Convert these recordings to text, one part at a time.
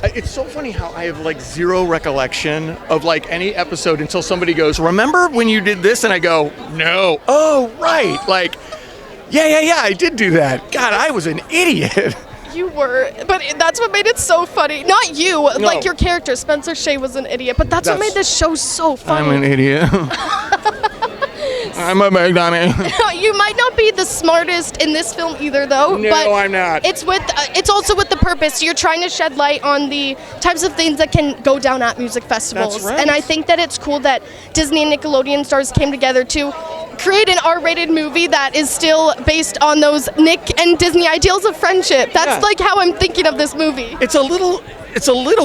It's so funny how I have like zero recollection of like any episode until somebody goes, remember when you did this? And I go, no. Oh, right. Like, yeah, I did do that. God, I was an idiot. You were, but that's what made it so funny. Not you, like your character, Spencer Shea was an idiot, but that's what made this show so funny. I'm an idiot. I'm a big dummy. You might not be the smartest in this film either, though. No, but I'm not. It's also with the purpose. You're trying to shed light on the types of things that can go down at music festivals. That's right. And I think that it's cool that Disney and Nickelodeon stars came together to create an R-rated movie that is still based on those Nick and Disney ideals of friendship. That's like how I'm thinking of this movie. It's a little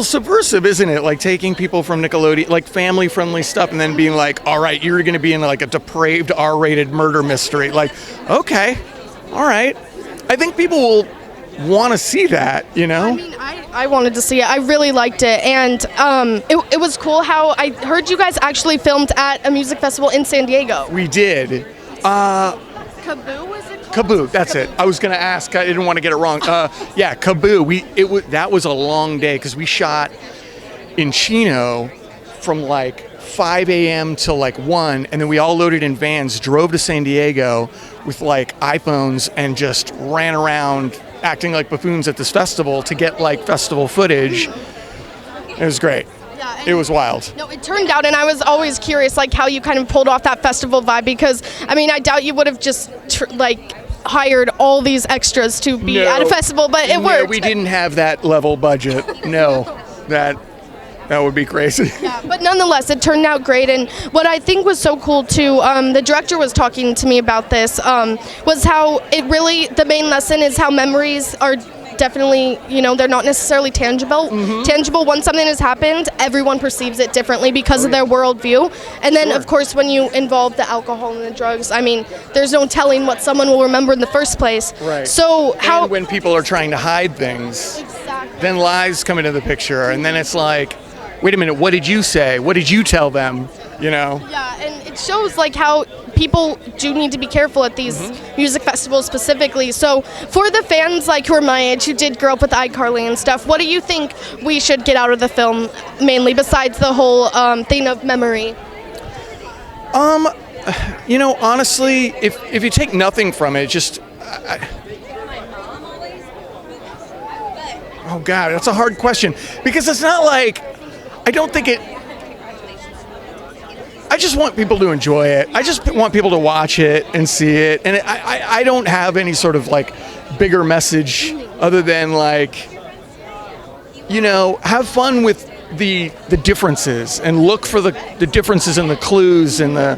subversive, isn't it? Like taking people from Nickelodeon, like family-friendly stuff, and then being like, all right, you're going to be in like a depraved R-rated murder mystery. Like, okay, all right. I think people will want to see that, you know? I mean, I wanted to see it. I really liked it. And it was cool how I heard you guys actually filmed at a music festival in San Diego. We did. Kaboo, was it called? Kaboo, that's it. I was going to ask. I didn't want to get it wrong. Yeah, Kaboo. That was a long day because we shot in Chino from like 5 a.m. till like 1, and then we all loaded in vans, drove to San Diego with like iPhones, and just ran around acting like buffoons at this festival to get like festival footage. It was great. Yeah, it was wild. No, it turned out, and I was always curious like how you kind of pulled off that festival vibe, because I mean, I doubt you would have just hired all these extras to be at a festival, but it worked. We didn't have that level budget. No, that would be crazy. Yeah, but nonetheless, it turned out great. And what I think was so cool too, the director was talking to me about this, was how the main lesson is how memories are definitely, they're not necessarily tangible. Tangible, once something has happened, everyone perceives it differently because of their worldview. And then, of course, when you involve the alcohol and the drugs, I mean, there's no telling what someone will remember in the first place. Right. So and when people are trying to hide things, then lies come into the picture, and then it's like, wait a minute, what did you say? What did you tell them? Yeah, and it shows like how people do need to be careful at these music festivals specifically. So for the fans like who are my age, who did grow up with iCarly and stuff, what do you think we should get out of the film mainly, besides the whole thing of memory? Honestly, if you take nothing from it, just oh God, that's a hard question, because it's not like, I just want people to enjoy it. I just want people to watch it and see it. And I don't have any sort of like bigger message other than like, have fun with the differences and look for the differences and the clues and the,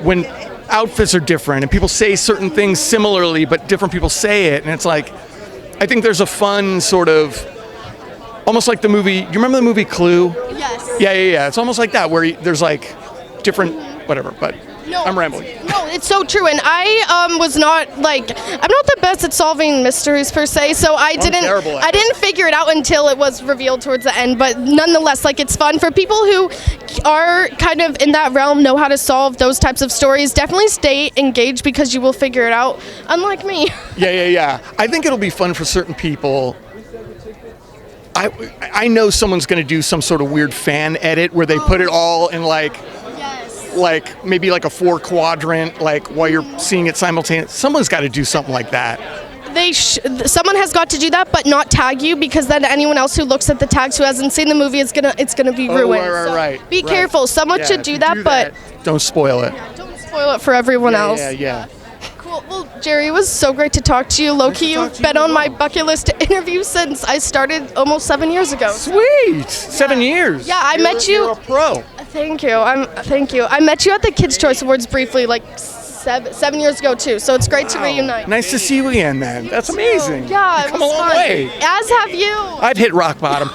when outfits are different and people say certain things similarly, but different people say it. And it's like, I think there's a fun sort of, almost like the movie, you remember the movie Clue? Yes. Yeah. It's almost like that, where there's like different, whatever, but I'm rambling. No, it's so true. And I was not I'm not the best at solving mysteries per se, so I didn't figure it out until it was revealed towards the end. But nonetheless, it's fun for people who are kind of in that realm, know how to solve those types of stories. Definitely stay engaged, because you will figure it out, unlike me. Yeah. I think it'll be fun for certain people. I know someone's going to do some sort of weird fan edit where they put it all in like maybe like a 4-quadrant, like while you're seeing it simultaneously. Someone's got to do something like that. Someone has got to do that, but not tag you, because then anyone else who looks at the tags who hasn't seen the movie, it's gonna be ruined. Right. Be careful. Someone should do that, but don't spoil it. Yeah, don't spoil it for everyone else. Yeah. Cool. Well, Jerry, it was so great to talk to you. Low-key, you've been on my bucket list to interview since I started almost 7 years ago. Sweet. 7 years. Yeah, I met you. You're a pro. Thank you. Thank you. I met you at the Kids' Choice Awards briefly, 7 years ago too. So it's great to reunite. Nice to see you again, man. That's amazing. Yeah, You've come a long way. As have you. I've hit rock bottom.